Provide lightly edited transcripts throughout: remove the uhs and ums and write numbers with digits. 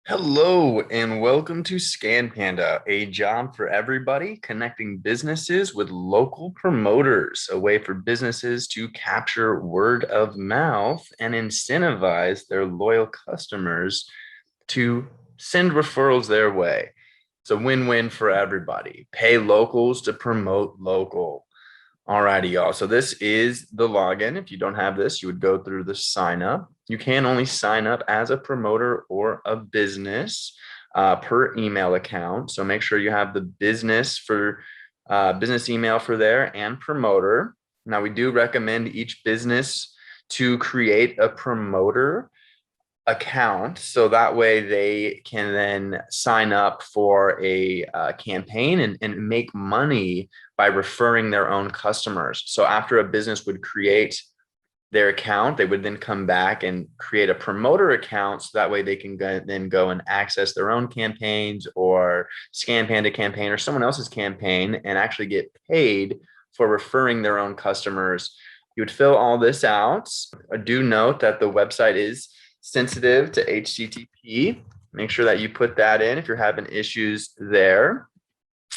Hello and welcome to Scan Panda, a job for everybody connecting businesses with local promoters, a way for businesses to capture word of mouth and incentivize their loyal customers to send referrals their way. It's a win-win for everybody. Pay locals to promote local. Alrighty, y'all. So this is the login. If you don't have this, you would go through the sign up. You can only sign up as a promoter or a business per email account. So make sure you have the business email for there and promoter. Now we do recommend each business to create a promoter account so that way they can then sign up for a campaign and make money by referring their own customers. So after a business would create their account, they would then come back and create a promoter account so that way they can then go and access their own campaigns or Scan Panda campaign or someone else's campaign and actually get paid for referring their own customers. You would fill all this out. I do note that the website is sensitive to HTTP. Make sure that you put that in if you're having issues there.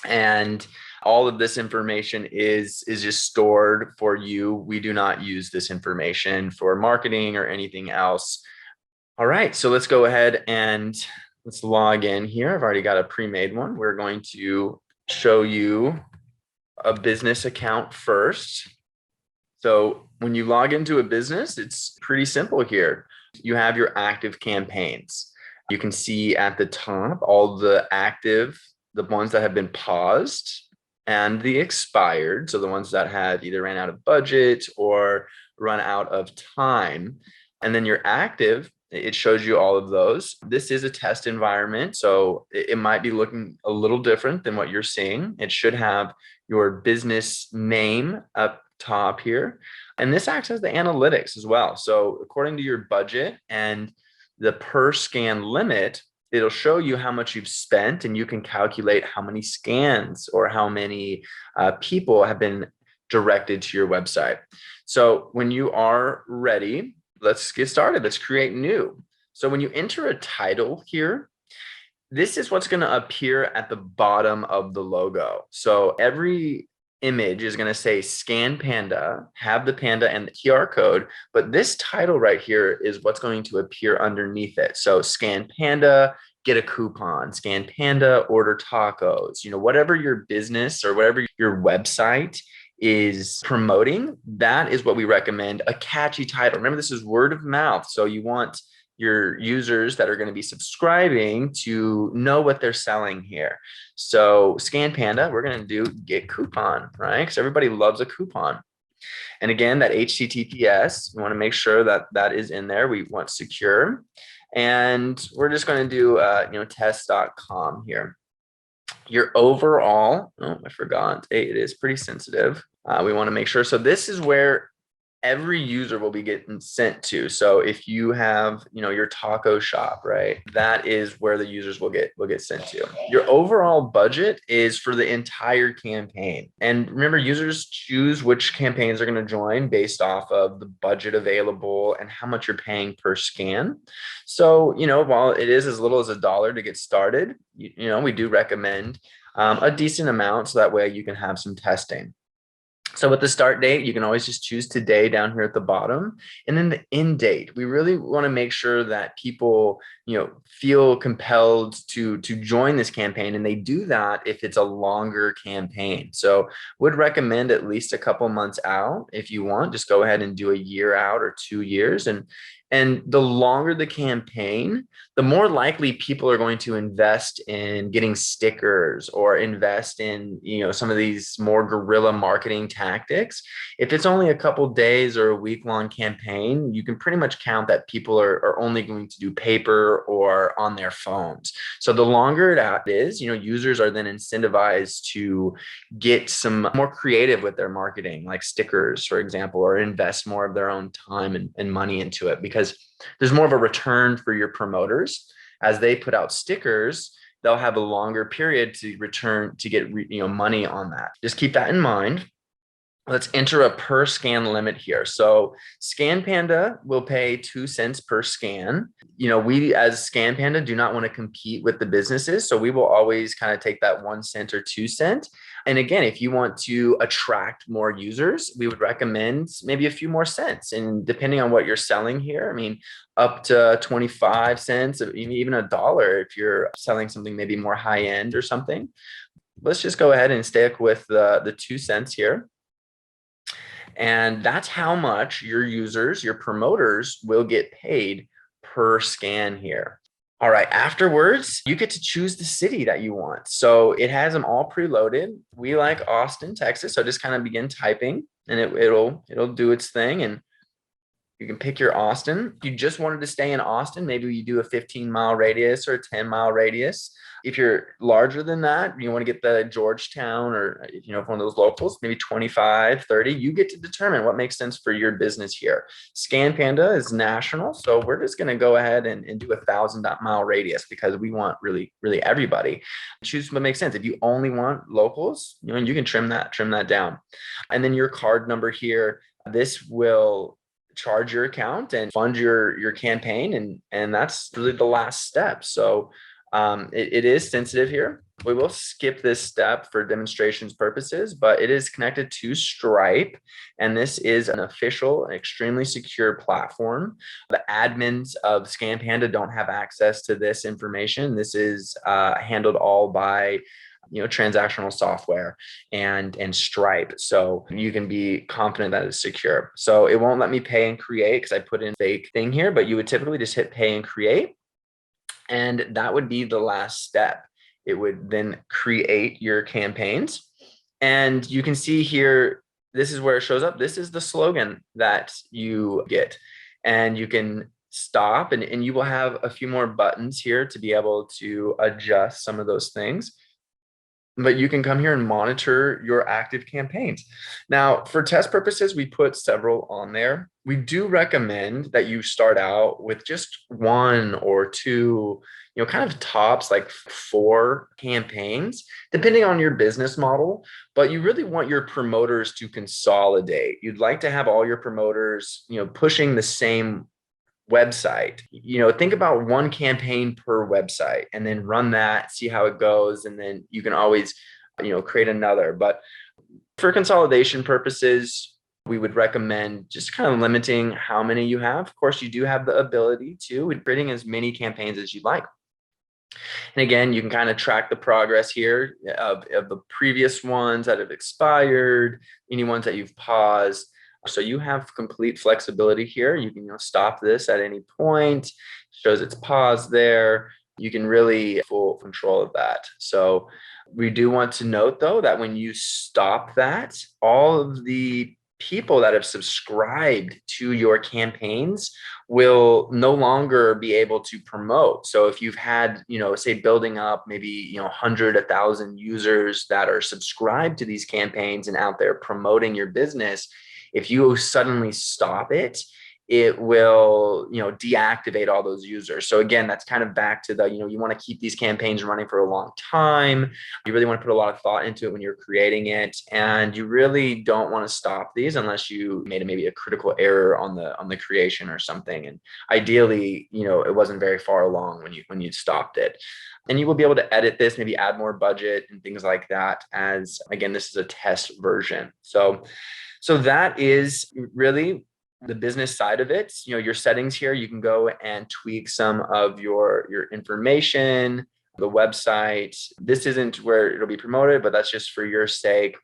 And all of this information is just stored for you. We do not use this information for marketing or anything else. All right, so let's go ahead and let's log in here. I've already got a pre-made one. We're going to show you a business account first. So when you log into a business, it's pretty simple here. You have your active campaigns. You can see at the top all the active, the ones that have been paused and the expired. So the ones that had either ran out of budget or run out of time. And then your active, it shows you all of those. This is a test environment, so it might be looking a little different than what you're seeing. It should have your business name up top here. And this acts as the analytics as well. So according to your budget and the per scan limit, it'll show you how much you've spent and you can calculate how many scans or how many people have been directed to your website. So when you are ready, let's get started. Let's create new. So when you enter a title here, this is what's going to appear at the bottom of the logo. So every image is going to say Scan Panda, have the panda and the QR code, but this title right here is what's going to appear underneath it. So Scan Panda, get a coupon, Scan Panda, order tacos, whatever your business or whatever your website is promoting, that is what we recommend. A catchy title. Remember, this is word of mouth. So you want your users that are going to be subscribing to know what they're selling here. So Scan Panda, we're going to do get coupon, right? Because everybody loves a coupon. And again, that HTTPS, we want to make sure that that is in there. We want secure. And we're just going to do, test.com here. Your overall, oh, I forgot. It is pretty sensitive. We want to make sure. So this is where every user will be getting sent to. So if you have, your taco shop, right, that is where the users will get sent to. Your overall budget is for the entire campaign. And remember, users choose which campaigns are going to join based off of the budget available and how much you're paying per scan. So, while it is as little as $1 to get started, we do recommend a decent amount so that way you can have some testing. So with the start date, you can always just choose today down here at the bottom. And then the end date, we really want to make sure that people, feel compelled to join this campaign. And they do that if it's a longer campaign. So would recommend at least a couple months out. If you want, just go ahead and do a year out or 2 years. And the longer the campaign, the more likely people are going to invest in getting stickers or invest in, some of these more guerrilla marketing tactics. If it's only a couple days or a week-long campaign, you can pretty much count that people are only going to do paper or on their phones. So the longer it is, users are then incentivized to get some more creative with their marketing, like stickers, for example, or invest more of their own time and money into it, because there's more of a return for your promoters. As they put out stickers, they'll have a longer period to return to get money on that. Just keep that in mind. Let's enter a per scan limit here. So Scan Panda will pay 2 cents per scan. We as Scan Panda do not want to compete with the businesses. So we will always kind of take that 1 cent or 2 cent. And again, if you want to attract more users, we would recommend maybe a few more cents. And depending on what you're selling here, I mean, up to 25 cents, even $1 if you're selling something maybe more high end or something. Let's just go ahead and stick with the 2 cents here. And that's how much your users, your promoters will get paid per scan here. All right, afterwards, you get to choose the city that you want. So it has them all preloaded. We like Austin, Texas. So just kind of begin typing and it'll do its thing. And you can pick your Austin. If you just wanted to stay in Austin, maybe you do a 15-mile radius or a 10-mile radius. If you're larger than that, you want to get the Georgetown or, one of those locals, maybe 25, 30, you get to determine what makes sense for your business here. Scan Panda is national. So we're just going to go ahead and do 1,000-mile radius because we want really, really everybody. Choose what makes sense. If you only want locals, you can trim that down. And then your card number here, this will charge your account and fund your campaign, and that's really the last step. So it is sensitive here. We will skip this step for demonstrations purposes, but it is connected to Stripe, and this is an official, extremely secure platform. The admins of Scan Panda don't have access to this information. This is handled all by transactional software and Stripe. So you can be confident that it's secure. So it won't let me pay and create because I put in a fake thing here, but you would typically just hit pay and create. And that would be the last step. It would then create your campaigns. And you can see here, this is where it shows up. This is the slogan that you get. And you can stop and you will have a few more buttons here to be able to adjust some of those things. But you can come here and monitor your active campaigns. Now, for test purposes, we put several on there. We do recommend that you start out with just one or two, kind of tops, like 4 campaigns, depending on your business model. But you really want your promoters to consolidate. You'd like to have all your promoters, pushing the same website. Think about one campaign per website and then run that, see how it goes, and then you can always create another. But for consolidation purposes, we would recommend just kind of limiting how many you have. Of course, you do have the ability to creating as many campaigns as you'd like. And again, you can kind of track the progress here of the previous ones that have expired, any ones that you've paused. So you have complete flexibility here. You can stop this at any point, shows it's paused there. You can really full control of that. So we do want to note though, that when you stop that, all of the people that have subscribed to your campaigns will no longer be able to promote. So if you've had, say building up maybe, 100, 1,000 users that are subscribed to these campaigns and out there promoting your business, if you suddenly stop it, it will, deactivate all those users. So again, that's kind of back to the, you want to keep these campaigns running for a long time. You really want to put a lot of thought into it when you're creating it. And you really don't want to stop these unless you made maybe a critical error on the creation or something. And ideally, it wasn't very far along when you stopped it. And you will be able to edit this, maybe add more budget and things like that, as again, this is a test version. So that is really the business side of it. Your settings here, you can go and tweak some of your information, the website. This isn't where it'll be promoted, but that's just for your sake.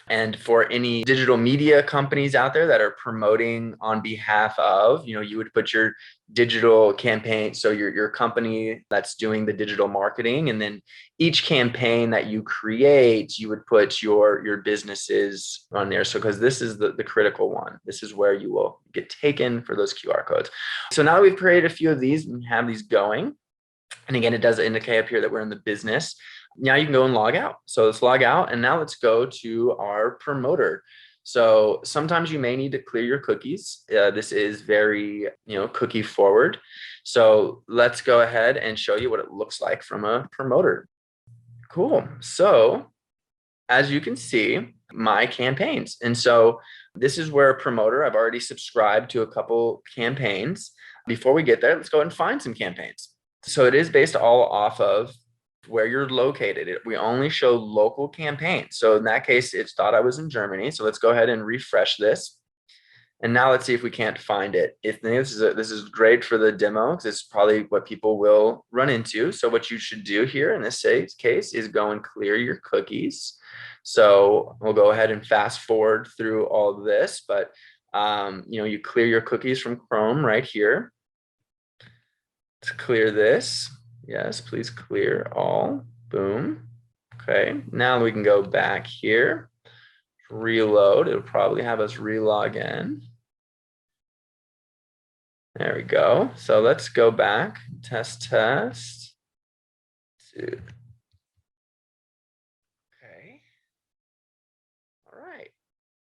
And for any digital media companies out there that are promoting on behalf of, you would put your digital campaign. So your company that's doing the digital marketing, and then each campaign that you create, you would put your businesses on there. So, because this is the critical one, this is where you will get taken for those QR codes. So now that we've created a few of these and have these going, and again, it does indicate up here that we're in the business. Now you can go and log out. So let's log out, and now let's go to our promoter. So sometimes you may need to clear your cookies. This is very, cookie forward. So let's go ahead and show you what it looks like from a promoter. Cool. So as you can see, my campaigns. And so this is where a promoter, I've already subscribed to a couple campaigns. Before we get there, let's go and find some campaigns. So it is based all off of where you're located. We only show local campaigns. So in that case, it thought I was in Germany. So let's go ahead and refresh this. And now let's see if we can't find it. If this is great for the demo, because it's probably what people will run into. So what you should do here in this case is go and clear your cookies. So we'll go ahead and fast forward through all of this, but you clear your cookies from Chrome right here. Let's clear this. Yes, please clear all. Boom. Okay, now we can go back here. Reload. It'll probably have us relog in. There we go. So let's go back. Test. Okay. All right.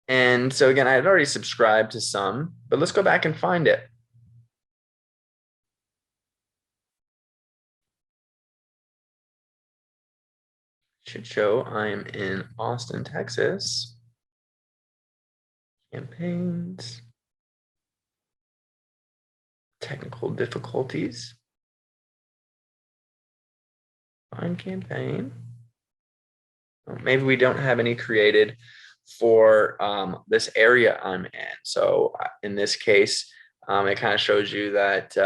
And so again, I had already subscribed to some, but let's go back and find it. Should show I am in Austin, Texas. Campaigns. Technical difficulties. Find campaign. Well, maybe we don't have any created for this area I'm in. So in this case, it kind of shows you that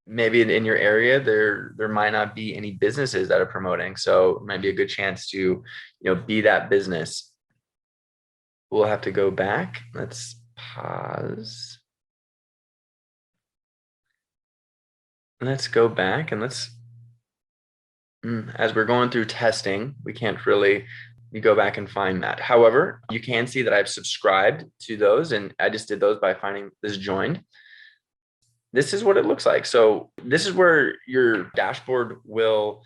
maybe in your area there might not be any businesses that are promoting. So it might be a good chance to be that business. We'll have to go back. Let's pause. Let's go back and as we're going through testing, we can't really go back and find that. However, you can see that I've subscribed to those, and I just did those by finding this joined. This is what it looks like. So this is where your dashboard will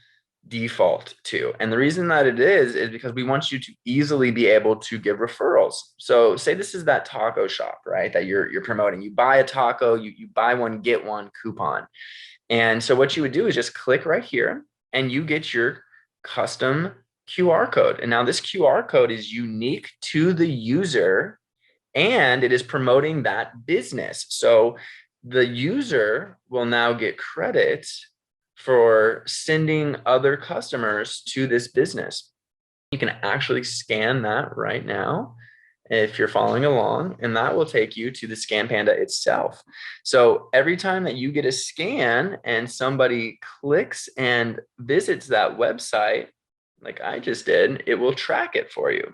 default to. And the reason that it is because we want you to easily be able to give referrals. So say this is that taco shop, right? That you're promoting. You buy a taco, you buy one, get one coupon. And so what you would do is just click right here and you get your custom QR code. And now this QR code is unique to the user and it is promoting that business. So the user will now get credit for sending other customers to this business. You can actually scan that right now if you're following along, and that will take you to the Scan Panda itself. So every time that you get a scan and somebody clicks and visits that website, like I just did, it will track it for you.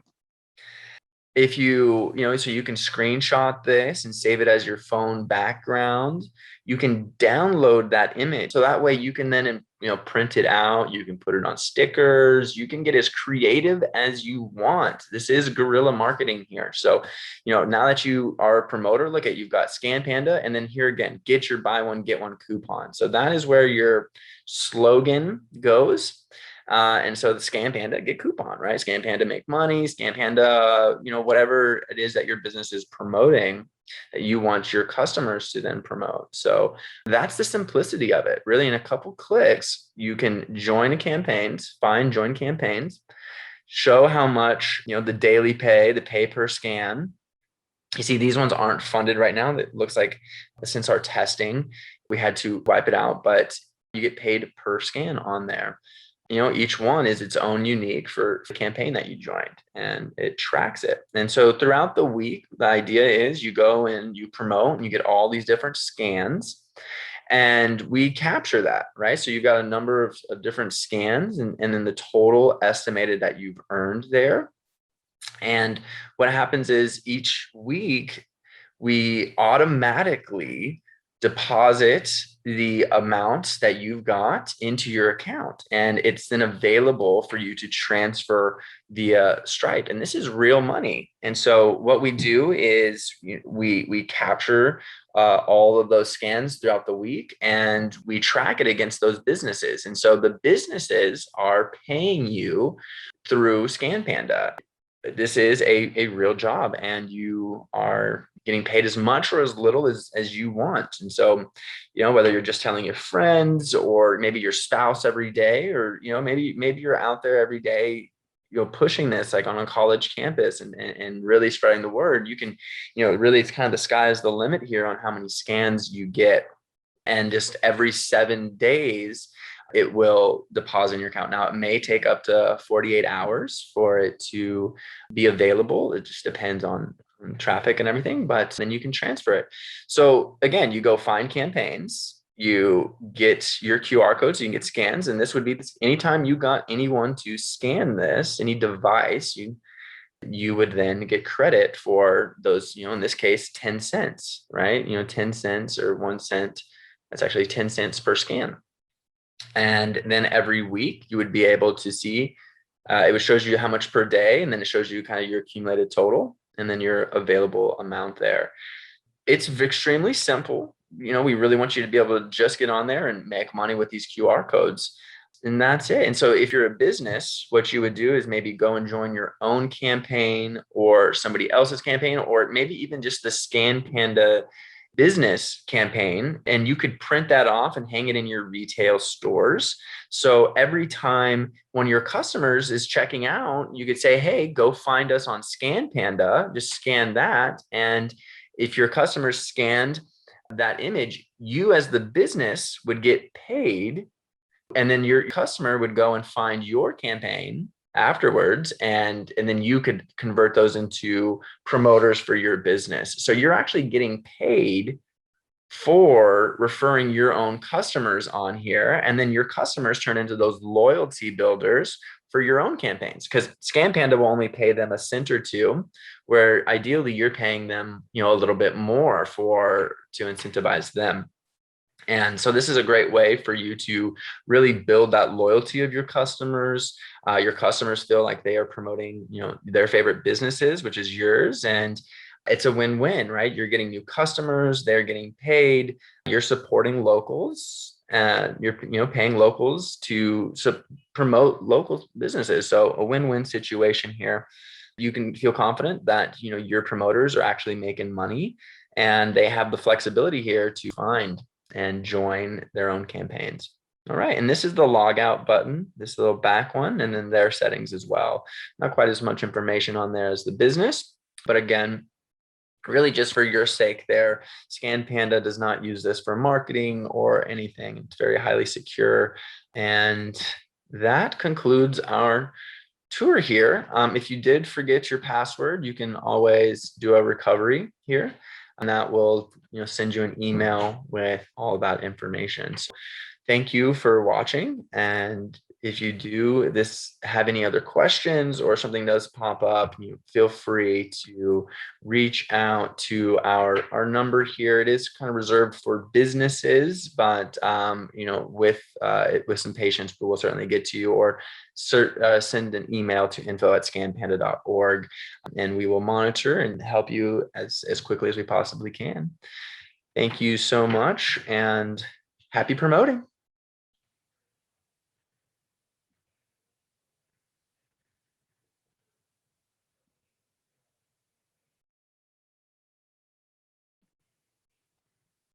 If so you can screenshot this and save it as your phone background. You can download that image. So that way you can then, print it out. You can put it on stickers. You can get as creative as you want. This is guerrilla marketing here. So, now that you are a promoter, look at, you've got Scan Panda, and then here again, get your buy one, get one coupon. So that is where your slogan goes. And so the Scan Panda, get coupon, right? Scan Panda, make money. Scan Panda, whatever it is that your business is promoting that you want your customers to then promote. So that's the simplicity of it. Really, in a couple clicks, you can join campaigns, join campaigns, show how much, the daily pay, the pay per scan. You see, these ones aren't funded right now. That looks like since our testing, we had to wipe it out, but you get paid per scan on there. Each one is its own unique for the campaign that you joined, and it tracks it. And so throughout the week, the idea is you go and you promote and you get all these different scans and we capture that, right? So you've got a number of different scans and then the total estimated that you've earned there. And what happens is each week we automatically deposit the amount that you've got into your account, and it's then available for you to transfer via Stripe. And this is real money. And so what we do is we capture all of those scans throughout the week and we track it against those businesses. And so the businesses are paying you through Scan Panda. This is a real job, and you are getting paid as much or as little as you want. And so, whether you're just telling your friends or maybe your spouse every day, or, maybe you're out there every day, pushing this like on a college campus and really spreading the word, you can, really it's kind of the sky is the limit here on how many scans you get. And just every 7 days, it will deposit in your account. Now, it may take up to 48 hours for it to be available. It just depends on traffic and everything, but then you can transfer it. So again, you go find campaigns, you get your QR codes, you can get scans, and this would be this, anytime you got anyone to scan this, any device, you would then get credit for those, in this case, 10 cents, right? 10 cents or 1 cent. That's actually 10 cents per scan. And then every week you would be able to see, it would shows you how much per day, and then it shows you kind of your accumulated total and then your available amount there. It's extremely simple. We really want you to be able to just get on there and make money with these QR codes. And that's it. And so if you're a business, what you would do is maybe go and join your own campaign or somebody else's campaign, or maybe even just the Scan Panda business campaign, and you could print that off and hang it in your retail stores. So every time one of your customers is checking out, you could say, hey, go find us on Scan Panda, just scan that. And if your customers scanned that image, you as the business would get paid, and then your customer would go and find your campaign afterwards, and then you could convert those into promoters for your business. So you're actually getting paid for referring your own customers on here, and then your customers turn into those loyalty builders for your own campaigns, because Scan Panda will only pay them a cent or two, where ideally you're paying them a little bit more to incentivize them. And so this is a great way for you to really build that loyalty of your customers. Your customers feel like they are promoting, their favorite businesses, which is yours. And it's a win-win, right? You're getting new customers, they're getting paid, you're supporting locals, and you're paying locals to promote local businesses. So a win-win situation here. You can feel confident that, your promoters are actually making money, and they have the flexibility here to find and join their own campaigns. All right. And this is the log out button, this little back one, and then their settings as well. Not quite as much information on there as the business, but again, really just for your sake there, Scan Panda does not use this for marketing or anything. It's very highly secure. And that concludes our tour here. If you did forget your password, you can always do a recovery here, and that will send you an email with all that information. So thank you for watching. And if you do have any other questions or something does pop up, you feel free to reach out to our number here. It is kind of reserved for businesses, but with some patience, we'll certainly get to you, or send an email to info@scanpanda.org, and we will monitor and help you as quickly as we possibly can. Thank you so much, and happy promoting.